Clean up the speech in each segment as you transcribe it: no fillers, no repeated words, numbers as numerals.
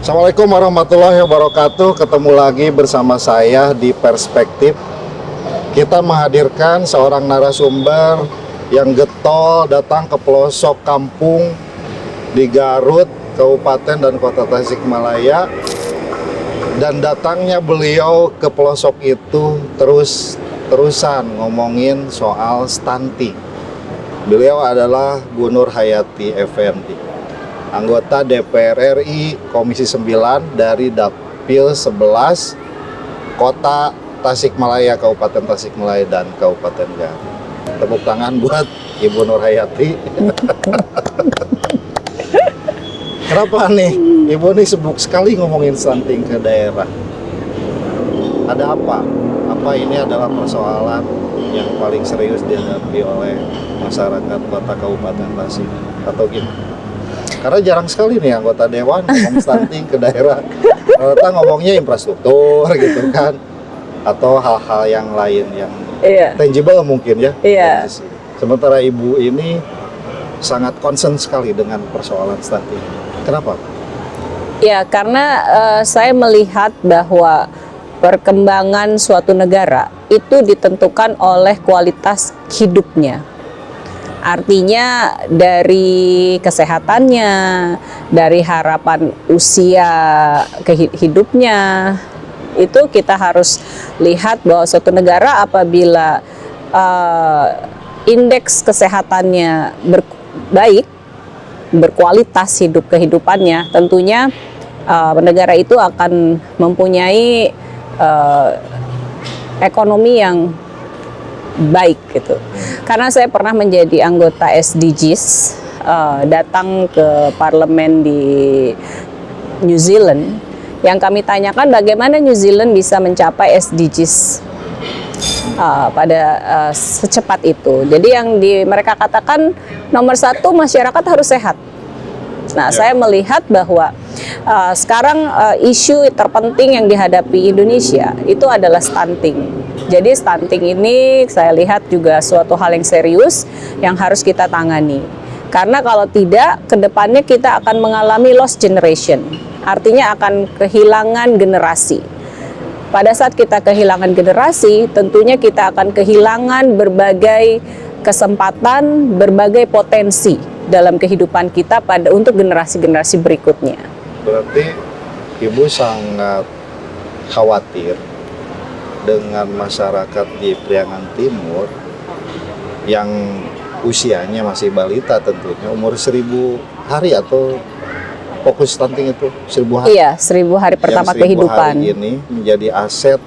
Assalamualaikum warahmatullahi wabarakatuh. Ketemu lagi bersama saya di Perspektif. Kita menghadirkan seorang narasumber yang getol datang ke pelosok kampung di Garut, Kabupaten dan Kota Tasikmalaya. Dan datangnya beliau ke pelosok itu terusan ngomongin soal stunting. Beliau adalah Bu Nur Hayati Effendi, anggota DPR RI Komisi 9 dari Dapil 11 Kota Tasikmalaya, Kabupaten Tasikmalaya dan Kabupaten Garut. Tepuk tangan buat Ibu Nur Hayati. Kenapa nih Ibu nih sibuk sekali ngomongin stunting ke daerah? Ada apa? Apa ini adalah persoalan yang paling serius dihadapi oleh masyarakat Kota Kabupaten Tasik atau gimana? Karena jarang sekali nih anggota dewan ngomong stunting ke daerah. Ternyata ngomongnya infrastruktur gitu kan, atau hal-hal yang lain yang tangible mungkin ya. Sementara Ibu ini sangat concern sekali dengan persoalan stunting. Kenapa? Ya, karena saya melihat bahwa perkembangan suatu negara itu ditentukan oleh kualitas hidupnya. Artinya dari kesehatannya, dari harapan usia hidupnya, itu kita harus lihat bahwa suatu negara apabila indeks kesehatannya baik, berkualitas kehidupannya, tentunya negara itu akan mempunyai ekonomi yang baik gitu. Karena saya pernah menjadi anggota SDGs, datang ke parlemen di New Zealand, yang kami tanyakan bagaimana New Zealand bisa mencapai SDGs pada secepat itu. Jadi yang mereka katakan nomor satu, masyarakat harus sehat. Nah, saya melihat bahwa sekarang isu terpenting yang dihadapi Indonesia itu adalah stunting. Jadi stunting ini saya lihat juga suatu hal yang serius yang harus kita tangani. Karena kalau tidak, kedepannya kita akan mengalami lost generation. Artinya akan kehilangan generasi. Pada saat kita kehilangan generasi, tentunya kita akan kehilangan berbagai kesempatan, berbagai potensi dalam kehidupan kita untuk generasi-generasi berikutnya. Berarti Ibu sangat khawatir dengan masyarakat di Priangan Timur yang usianya masih balita, tentunya umur 1000 hari atau fokus stunting itu 1000 hari. Iya, 1000 hari pertama kehidupan. Hari ini menjadi aset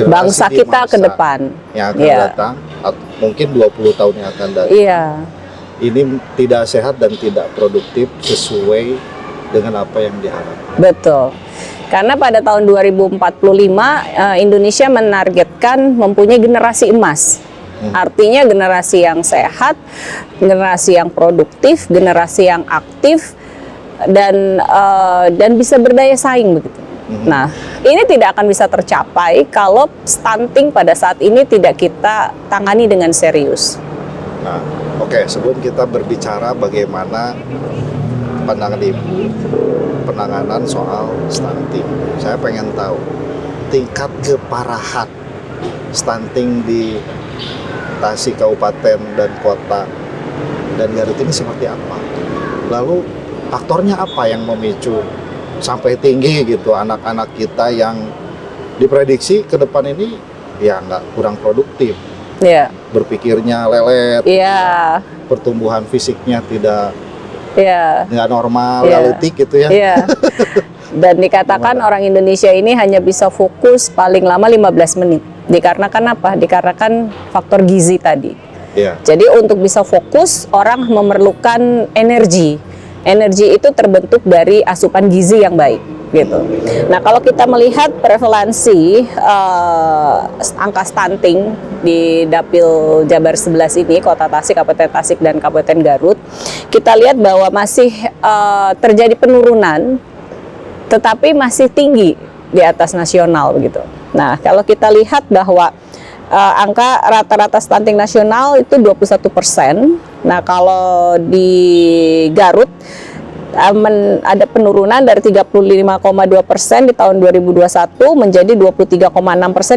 bangsa kita ke depan yang akan datang, mungkin 20 tahun yang akan datang. Iya. Ini tidak sehat dan tidak produktif sesuai dengan apa yang diharapkan. Betul. Karena pada tahun 2045 Indonesia menargetkan mempunyai generasi emas. Artinya generasi yang sehat, generasi yang produktif, generasi yang aktif dan bisa berdaya saing begitu. Nah, ini tidak akan bisa tercapai kalau stunting pada saat ini tidak kita tangani dengan serius. Nah, oke, sebelum kita berbicara bagaimana pandangan Ibu penanganan soal stunting, saya pengen tahu tingkat keparahan stunting di Tasik Kabupaten dan Kota dan Garut ini seperti apa? Lalu faktornya apa yang memicu sampai tinggi gitu anak-anak kita yang diprediksi ke depan ini ya kurang produktif, berpikirnya lelet, pertumbuhan fisiknya tidak normal, galetik gitu ya. Dan dikatakan orang Indonesia ini hanya bisa fokus paling lama 15 menit. Dikarenakan apa? Dikarenakan faktor gizi tadi. Jadi untuk bisa fokus, orang memerlukan energi. Energi itu terbentuk dari asupan gizi yang baik, gitu. Nah, kalau kita melihat prevalensi angka stunting di Dapil Jabar 11 ini, Kota Tasik, Kabupaten Tasik dan Kabupaten Garut, kita lihat bahwa masih terjadi penurunan, tetapi masih tinggi di atas nasional, begitu. Nah, kalau kita lihat bahwa angka rata-rata stunting nasional itu 21%. Nah, kalau di Garut ada penurunan dari 35,2% di tahun 2021 menjadi 23,6%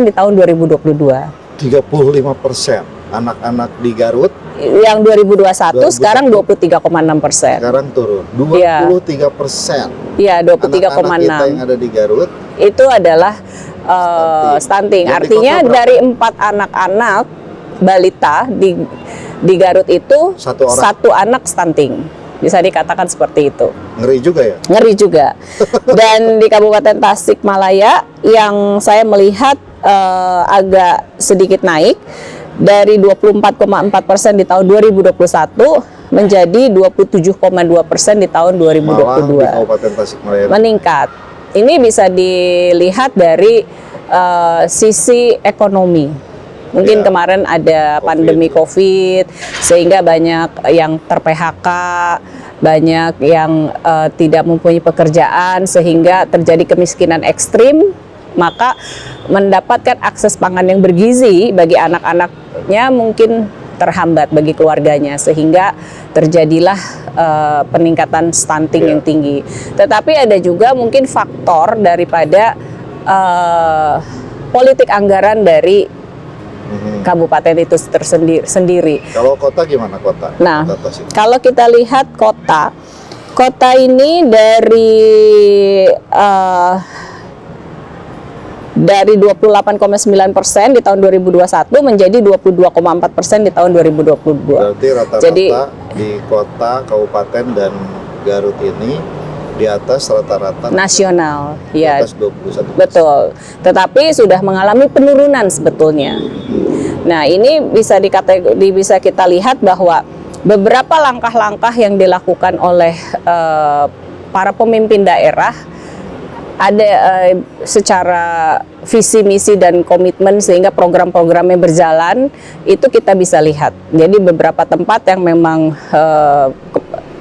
di tahun 2022. 35% anak-anak di Garut Yang 2021 sekarang 23,6%. sekarang turun Iya. 23%. Iya, Anak-anak kita yang 23,6. ada di Garut Itu adalah stunting. Yang di Artinya kota berapa? dari 4 anak-anak balita di Garut itu Satu orang. satu anak stunting. Bisa dikatakan seperti itu. ngeri juga ya. Ngeri juga. Dan di Kabupaten Tasikmalaya yang saya melihat agak sedikit naik dari 24,4% di tahun 2021 menjadi 27,2% di tahun Malah di 2022. Kabupaten Tasikmalaya. Meningkat. Ini bisa dilihat dari sisi ekonomi. Mungkin Ya. kemarin ada pandemi COVID, sehingga banyak yang ter-PHK, banyak yang tidak mempunyai pekerjaan, sehingga terjadi kemiskinan ekstrim. Maka mendapatkan akses pangan yang bergizi bagi anak-anaknya mungkin terhambat bagi keluarganya, sehingga terjadilah peningkatan stunting Ya. yang tinggi. Tetapi ada juga mungkin faktor daripada politik anggaran dari kabupaten itu sendiri. Kalau kota gimana kota? Nah, Kota Tasik. kalau kita lihat kota ini dari 28,9% di tahun 2021 menjadi 22,4% di tahun 2022. Berarti rata-rata Jadi- di kota, kabupaten dan Garut ini di atas rata-rata Nasional, di ya. atas 21%. Betul, tetapi sudah mengalami penurunan sebetulnya. Nah, ini bisa bisa kita lihat bahwa beberapa langkah-langkah yang dilakukan oleh para pemimpin daerah ada secara visi misi dan komitmen, sehingga program-programnya berjalan, itu kita bisa lihat. Jadi beberapa tempat yang memang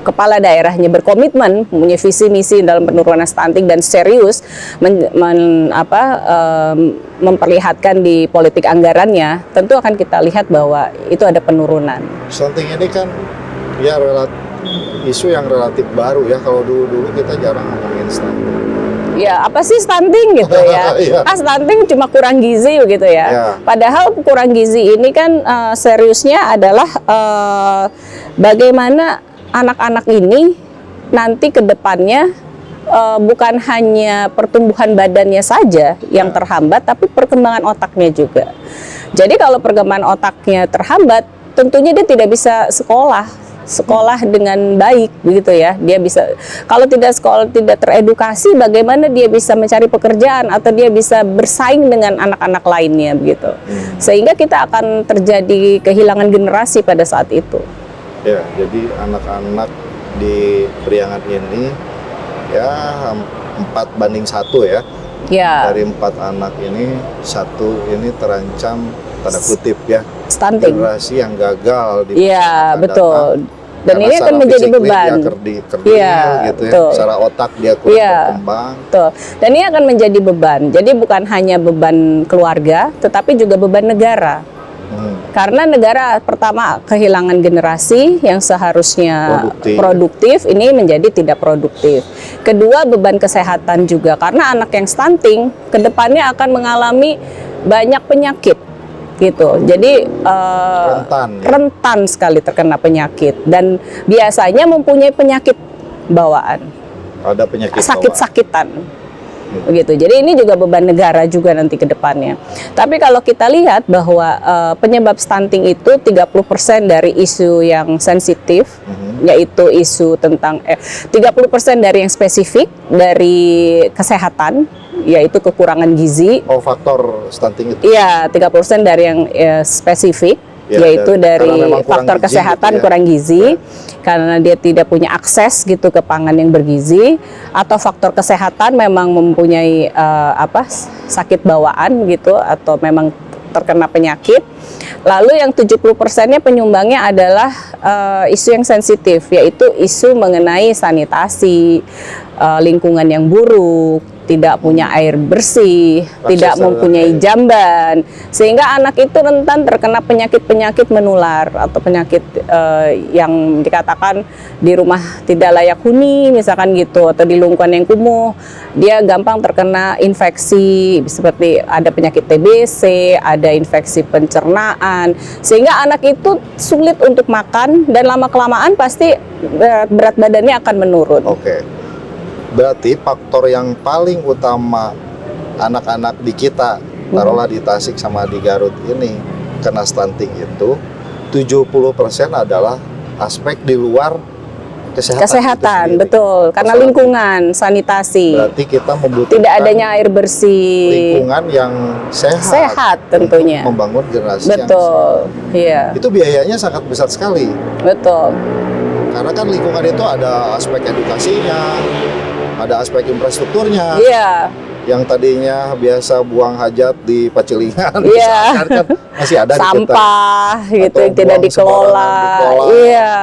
kepala daerahnya berkomitmen, mempunyai visi misi dalam penurunan stunting dan serius memperlihatkan di politik anggarannya, tentu akan kita lihat bahwa itu ada penurunan. Stunting ini kan ya isu yang relatif baru ya. Kalau dulu-dulu kita jarang ngomongin stunting. Ya, apa sih stunting gitu ya? Iya. Stunting cuma kurang gizi gitu ya. Ya. Padahal kurang gizi ini kan seriusnya adalah bagaimana anak-anak ini nanti ke depannya bukan hanya pertumbuhan badannya saja yang terhambat, tapi perkembangan otaknya juga. Jadi kalau perkembangan otaknya terhambat, tentunya dia tidak bisa sekolah dengan baik, begitu ya. Dia bisa, kalau tidak sekolah, tidak teredukasi, bagaimana dia bisa mencari pekerjaan atau dia bisa bersaing dengan anak-anak lainnya, begitu. Sehingga kita akan terjadi kehilangan generasi pada saat itu. Ya, jadi anak-anak di Priangan ini ya 4:1 ya. Ya, Dari 4 anak ini, 1 ini terancam tanda kutip ya, stunting. generasi yang gagal di Iya, masa akan betul. datang. Dan Karena ini akan secara menjadi fisiknya beban. dia kerdil Iya, gitu ya. betul. Secara otak dia kurang Iya. berkembang. Betul. Dan ini akan menjadi beban. Jadi bukan hanya beban keluarga, tetapi juga beban negara. Karena negara pertama kehilangan generasi yang seharusnya produktif, ini menjadi tidak produktif. Kedua, beban kesehatan juga, karena anak yang stunting kedepannya akan mengalami banyak penyakit gitu. Jadi rentan sekali terkena penyakit, dan biasanya mempunyai penyakit bawaan. Ada penyakit Sakit-sakitan. Begitu. Jadi ini juga beban negara juga nanti ke depannya. Tapi kalau kita lihat bahwa penyebab stunting itu 30% dari isu yang sensitif, yaitu isu tentang 30% dari yang spesifik dari kesehatan, yaitu kekurangan gizi. Oh, faktor stunting itu. Iya, 30% dari yang spesifik, ya, yaitu dari gizi faktor kesehatan, gitu ya. Kurang gizi. Karena dia tidak punya akses gitu ke pangan yang bergizi, atau faktor kesehatan memang mempunyai sakit bawaan gitu, atau memang terkena penyakit. Lalu yang 70%-nya penyumbangnya adalah isu yang sensitif, yaitu isu mengenai sanitasi, lingkungan yang buruk, tidak punya air bersih, tidak mempunyai jamban, sehingga anak itu rentan terkena penyakit-penyakit menular atau penyakit yang dikatakan di rumah tidak layak huni misalkan gitu, atau di lingkungan yang kumuh dia gampang terkena infeksi seperti ada penyakit TBC, ada infeksi pencernaan, sehingga anak itu sulit untuk makan dan lama-kelamaan pasti berat badannya akan menurun. Oke. Berarti faktor yang paling utama anak-anak di kita, taruhlah di Tasik sama di Garut ini kena stunting itu 70% adalah aspek di luar kesehatan. Kesehatan, betul. Karena lingkungan, sanitasi. Berarti kita membutuhkan tidak adanya air bersih. Lingkungan yang sehat. Sehat tentunya. Untuk membangun generasi yang betul. Iya. Itu biayanya sangat besar sekali. Betul. Karena kan lingkungan itu ada aspek edukasinya, ada aspek infrastrukturnya. Iya. Yang tadinya biasa buang hajat di Pacilingan, iya. kan masih ada sampah di gitu yang tidak dikelola. Iya.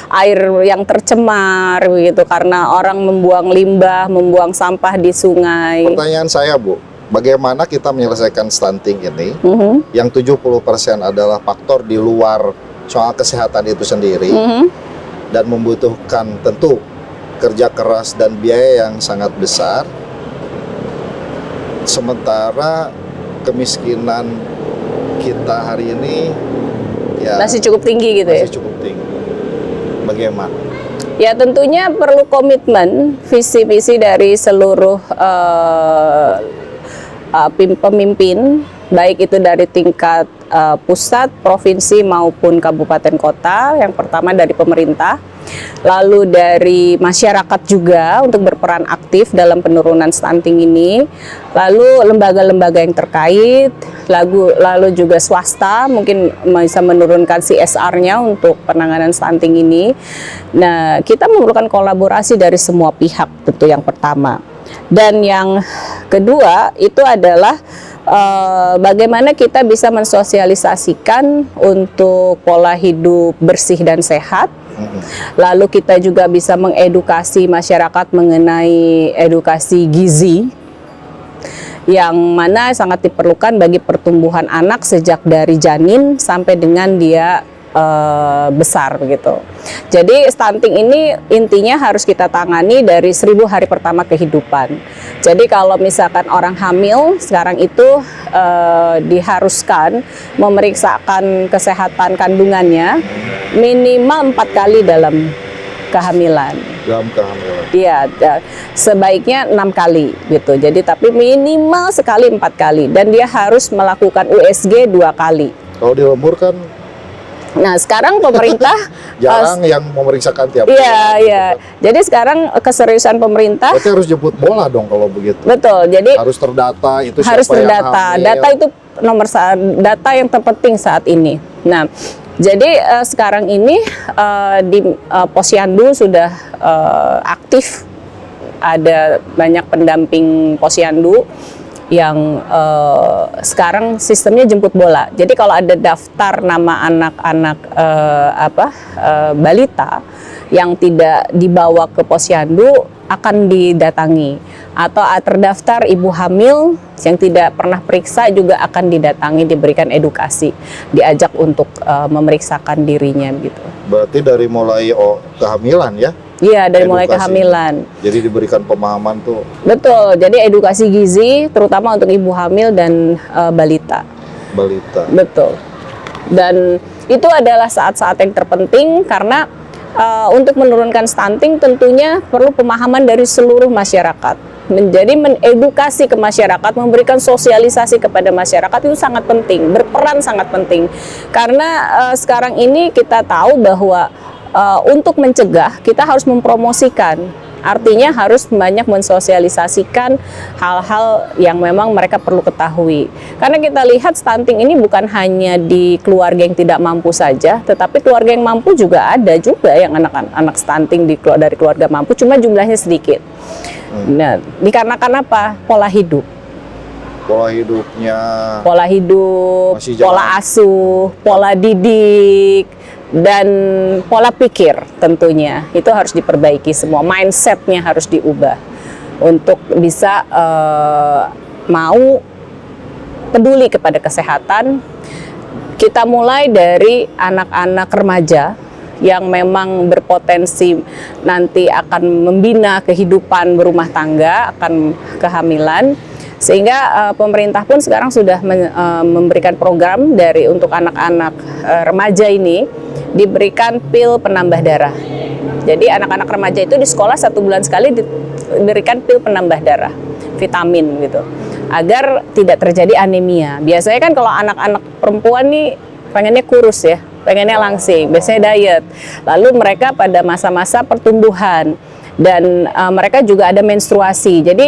Air yang tercemar begitu karena orang membuang limbah, membuang sampah di sungai. Pertanyaan saya, Bu, bagaimana kita menyelesaikan stunting ini? Yang 70% adalah faktor di luar soal kesehatan itu sendiri. Dan membutuhkan tentu kerja keras dan biaya yang sangat besar, sementara kemiskinan kita hari ini ya masih cukup tinggi gitu masih cukup tinggi. Bagaimana? Ya tentunya perlu komitmen visi misi dari seluruh pemimpin, baik itu dari tingkat pusat, provinsi maupun kabupaten kota. Yang pertama dari pemerintah, lalu dari masyarakat juga untuk berperan aktif dalam penurunan stunting ini, lalu lembaga-lembaga yang terkait, lalu juga swasta mungkin bisa menurunkan CSR-nya untuk penanganan stunting ini. Nah, kita memerlukan kolaborasi dari semua pihak tentu yang pertama. Dan yang kedua itu adalah bagaimana kita bisa mensosialisasikan untuk pola hidup bersih dan sehat. Lalu kita juga bisa mengedukasi masyarakat mengenai edukasi gizi, yang mana sangat diperlukan bagi pertumbuhan anak sejak dari janin sampai dengan dia besar begitu. Jadi stunting ini intinya harus kita tangani dari 1000 hari pertama kehidupan. Jadi kalau misalkan orang hamil sekarang itu diharuskan memeriksakan kesehatan kandungannya minimal 4 kali dalam kehamilan. Dalam kehamilan. Iya, sebaiknya 6 kali gitu. Jadi tapi minimal sekali 4 kali dan dia harus melakukan USG 2 kali. Kalau di lembur kan Nah, sekarang pemerintah jarang yang memeriksakan tiap iya, bulan. iya. Jadi sekarang keseriusan pemerintah. Berarti harus jemput bola dong kalau begitu. Betul. Jadi harus terdata itu harus siapa terdata. yang hamil. Data itu data yang terpenting saat ini. Nah, jadi sekarang ini di Posyandu sudah aktif, ada banyak pendamping Posyandu yang sekarang sistemnya jemput bola. Jadi kalau ada daftar nama anak-anak balita yang tidak dibawa ke Posyandu akan didatangi, atau terdaftar ibu hamil yang tidak pernah periksa juga akan didatangi, diberikan edukasi, diajak untuk memeriksakan dirinya gitu. Berarti dari mulai kehamilan ya? Iya, dari mulai Edukasi. kehamilan. Jadi diberikan pemahaman tuh. Betul, jadi edukasi gizi terutama untuk ibu hamil dan balita. Balita. Betul. Dan itu adalah saat-saat yang terpenting karena untuk menurunkan stunting tentunya perlu pemahaman dari seluruh masyarakat. Menjadi mengedukasi ke masyarakat, memberikan sosialisasi kepada masyarakat itu sangat penting, berperan sangat penting. Karena sekarang ini kita tahu bahwa untuk mencegah kita harus mempromosikan, artinya harus banyak mensosialisasikan hal-hal yang memang mereka perlu ketahui. Karena kita lihat stunting ini bukan hanya di keluarga yang tidak mampu saja, tetapi keluarga yang mampu juga ada juga yang anak-anak stunting dari keluarga mampu, cuma jumlahnya sedikit. Nah, dikarenakan apa? Pola hidup. Pola hidupnya. Pola hidup, Masih pola asuh, pola didik, dan pola pikir tentunya itu harus diperbaiki semua, mindsetnya harus diubah. untuk bisa mau peduli kepada kesehatan. Kita mulai dari anak-anak remaja yang memang berpotensi nanti akan membina kehidupan berumah tangga, akan kehamilan, sehingga pemerintah pun sekarang sudah memberikan program dari untuk anak-anak remaja ini diberikan pil penambah darah. Jadi anak-anak remaja itu di sekolah 1 bulan sekali diberikan pil penambah darah, vitamin gitu, agar tidak terjadi anemia. Biasanya kan kalau anak-anak perempuan nih pengennya kurus ya, pengennya langsing, biasanya diet. Lalu mereka pada masa-masa pertumbuhan dan mereka juga ada menstruasi. Jadi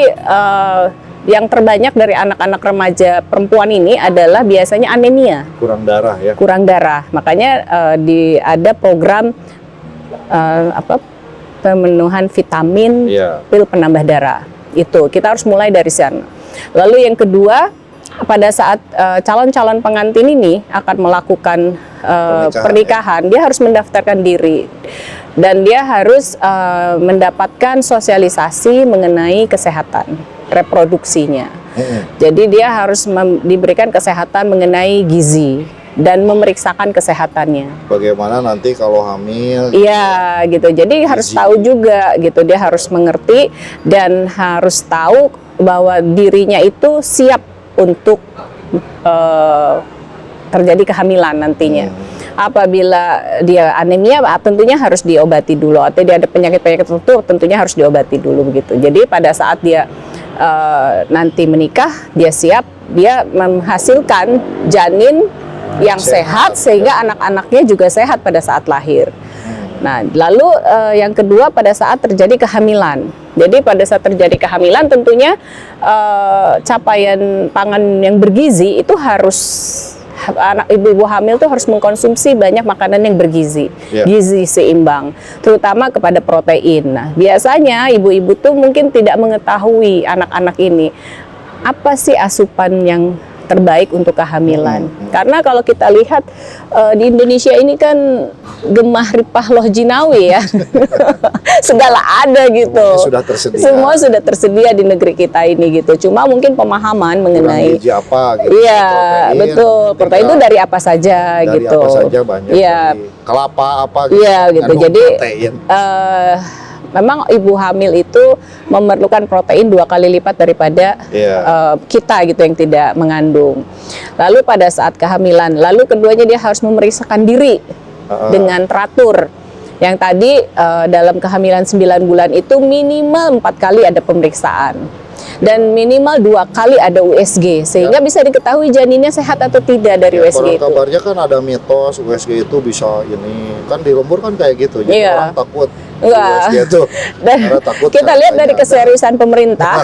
yang terbanyak dari anak-anak remaja perempuan ini adalah biasanya anemia, Kurang darah ya. kurang darah. Makanya ada program pemenuhan vitamin, Iya. pil penambah darah. Itu kita harus mulai dari sana. Lalu yang kedua, pada saat calon-calon pengantin ini akan melakukan pernikahan, dia harus mendaftarkan diri dan dia harus mendapatkan sosialisasi mengenai kesehatan reproduksinya. Jadi dia harus diberikan kesehatan mengenai gizi dan memeriksakan kesehatannya. Bagaimana nanti kalau hamil? Iya gitu. Jadi harus tahu juga gitu. Dia harus mengerti dan harus tahu bahwa dirinya itu siap untuk terjadi kehamilan nantinya. Apabila dia anemia, tentunya harus diobati dulu. Atau dia ada penyakit-penyakit tertentu, tentunya harus diobati dulu begitu. Jadi pada saat dia nanti menikah, dia siap, dia menghasilkan janin yang sehat sehingga anak-anaknya juga sehat pada saat lahir. Nah, lalu yang kedua pada saat terjadi kehamilan. Jadi pada saat terjadi kehamilan tentunya capaian pangan yang bergizi itu harus anak ibu-ibu hamil tuh harus mengkonsumsi banyak makanan yang bergizi, gizi seimbang, terutama kepada protein. Nah, biasanya ibu-ibu tuh mungkin tidak mengetahui anak-anak ini apa sih asupan yang terbaik untuk kehamilan. Karena kalau kita lihat di Indonesia ini kan gemah ripah loh jinawi ya. Segala ada gitu. Sudah tersedia. Semua sudah tersedia di negeri kita ini gitu. Cuma mungkin pemahaman mengenai gizi apa gitu. Iya, Protein, betul. Protein itu dari apa saja dari gitu. apa saja banyak. Iya. Dari kelapa apa gitu. Iya gitu. Mengandung Jadi protein. memang ibu hamil itu memerlukan protein 2 kali lipat daripada kita gitu yang tidak mengandung. Lalu pada saat kehamilan, lalu keduanya dia harus memeriksakan diri dengan teratur. Yang tadi dalam kehamilan 9 bulan itu minimal 4 kali ada pemeriksaan. Dan minimal 2 kali ada USG sehingga bisa diketahui janinnya sehat atau tidak dari USG itu. Kabarnya kan ada mitos USG itu bisa ini kan di lembur kan kayak gitu. Jadi orang takut USG itu. Dan kita lihat dari keseriusan pemerintah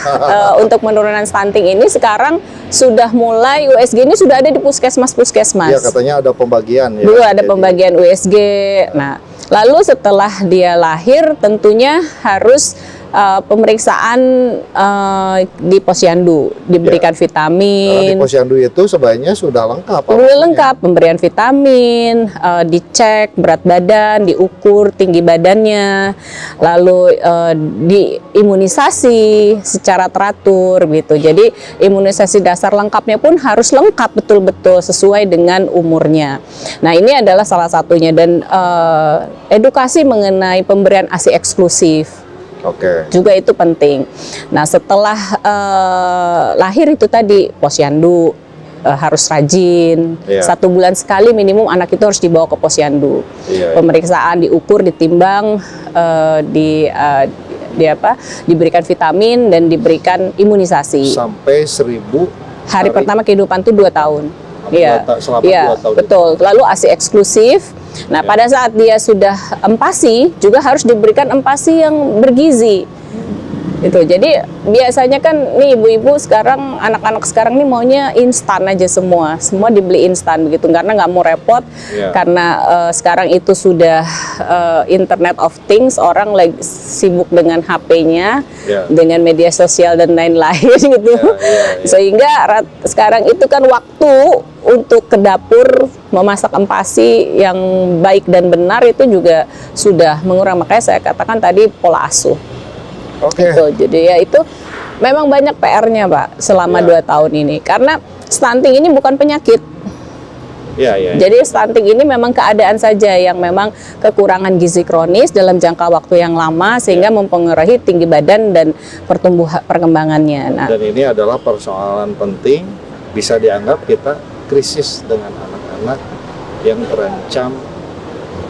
untuk penurunan stunting ini sekarang sudah mulai USG ini sudah ada di puskesmas-puskesmas. Iya, katanya ada pembagian ya. Dulu ada pembagian USG. Nah, lalu setelah dia lahir tentunya harus pemeriksaan di posyandu, diberikan vitamin. Di posyandu itu sebaiknya sudah lengkap. Sudah lengkap, pemberian vitamin, dicek berat badan, diukur tinggi badannya, lalu diimunisasi secara teratur gitu. Jadi imunisasi dasar lengkapnya pun harus lengkap betul-betul sesuai dengan umurnya. Nah, ini adalah salah satunya dan edukasi mengenai pemberian ASI eksklusif. Juga itu penting. Nah, setelah lahir itu tadi posyandu harus rajin. 1 bulan sekali minimum anak itu harus dibawa ke posyandu. Pemeriksaan, diukur, ditimbang, diberikan vitamin dan diberikan imunisasi. Sampai 1000 hari pertama kehidupan tuh 2 tahun. Iya, iya, betul. Lalu ASI eksklusif. Nah, pada saat dia sudah empasi, juga harus diberikan empasi yang bergizi. Gitu. Jadi biasanya kan nih ibu-ibu sekarang, anak-anak sekarang nih maunya instan aja semua dibeli instan begitu, karena nggak mau repot, karena sekarang itu sudah Internet of Things, orang lagi sibuk dengan HP-nya, dengan media sosial dan lain-lain gitu, sehingga sekarang itu kan waktu untuk ke dapur memasak empasi yang baik dan benar itu juga sudah mengurang. Makanya saya katakan tadi pola asuh. Oke. Gitu. Jadi ya itu memang banyak PR-nya Pak selama Ya. 2 tahun ini. Karena stunting ini bukan penyakit. Ya, ya. Jadi stunting ini memang keadaan saja yang memang kekurangan gizi kronis dalam jangka waktu yang lama sehingga mempengaruhi tinggi badan dan perkembangannya. Nah, Dan ini adalah persoalan penting, bisa dianggap kita krisis dengan anak-anak yang terancam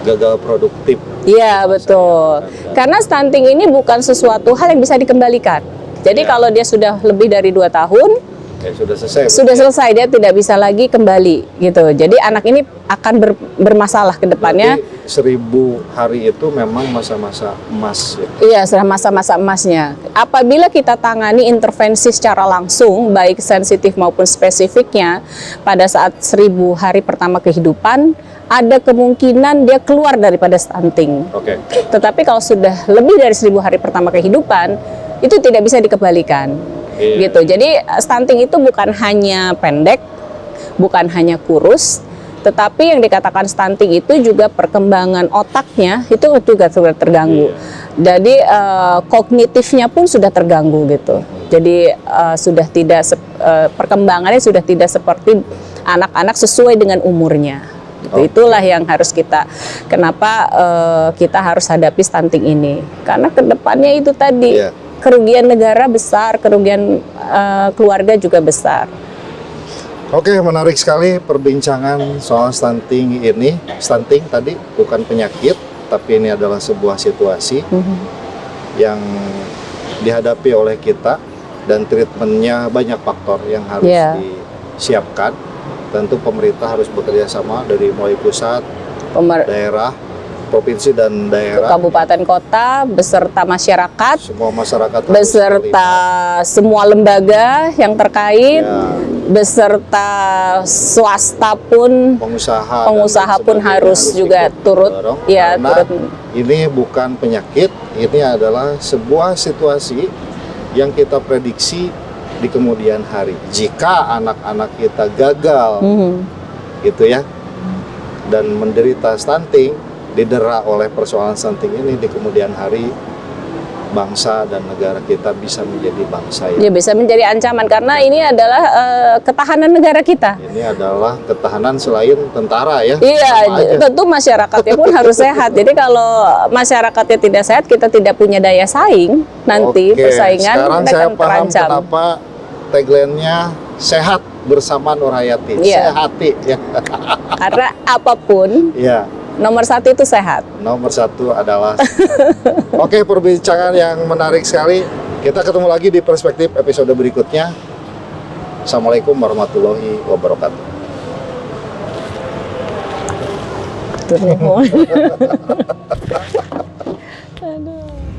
gagal produktif. iya betul. Karena stunting ini bukan sesuatu hal yang bisa dikembalikan. Jadi Ya. kalau dia sudah lebih dari 2 tahun, Sudah selesai. sudah selesai, dia tidak bisa lagi kembali gitu. Jadi anak ini akan bermasalah ke depannya. Berarti 1000 hari itu memang masa-masa emas ya. Iya, sudah masa-masa emasnya. Apabila kita tangani intervensi secara langsung, baik sensitif maupun spesifiknya, pada saat 1000 hari pertama kehidupan, ada kemungkinan dia keluar daripada stunting. Oke. Tetapi kalau sudah lebih dari 1000 hari pertama kehidupan, itu tidak bisa dikembalikan. Iya. Gitu. Jadi stunting itu bukan hanya pendek, bukan hanya kurus, tetapi yang dikatakan stunting itu juga perkembangan otaknya itu juga sudah terganggu. Iya. Jadi kognitifnya pun sudah terganggu gitu. Jadi sudah tidak perkembangannya sudah tidak seperti anak-anak sesuai dengan umurnya. Gitu. Itulah yang harus kenapa kita harus hadapi stunting ini. Karena kedepannya itu tadi. Iya. Kerugian negara besar, kerugian keluarga juga besar. Oke, menarik sekali perbincangan soal stunting ini. Stunting tadi bukan penyakit, tapi ini adalah sebuah situasi yang dihadapi oleh kita dan treatmentnya banyak faktor yang harus Iya. disiapkan. Tentu pemerintah harus bekerja sama dari mulai pusat, daerah, provinsi dan daerah. Kabupaten kota beserta masyarakat, Semua masyarakat harus beserta terlibat. semua lembaga yang terkait, Ya, beserta swasta pun, pengusaha pengusaha dan pun sebagainya harus juga ikut turut, mendorong, ya karena turut. ini bukan penyakit, ini adalah sebuah situasi yang kita prediksi di kemudian hari. Jika anak-anak kita gagal, gitu ya, dan menderita stunting, didera oleh persoalan stunting ini di kemudian hari, bangsa dan negara kita bisa menjadi bangsa Ya yang bisa menjadi ancaman karena ini adalah ketahanan negara kita. ini adalah ketahanan selain tentara ya. Iya, Sama aja. tentu masyarakatnya pun harus sehat. Jadi kalau masyarakatnya tidak sehat, kita tidak punya daya saing nanti Oke, persaingan sekarang kita saya akan paham terancam. kenapa tagline-nya sehat bersama Nurhayati. Iya. Sehati ya. Karena apapun Iya. nomor 1 itu sehat. Nomor 1 adalah Oke, perbincangan yang menarik sekali. Kita ketemu lagi di perspektif episode berikutnya. Assalamualaikum warahmatullahi wabarakatuh. Aduh.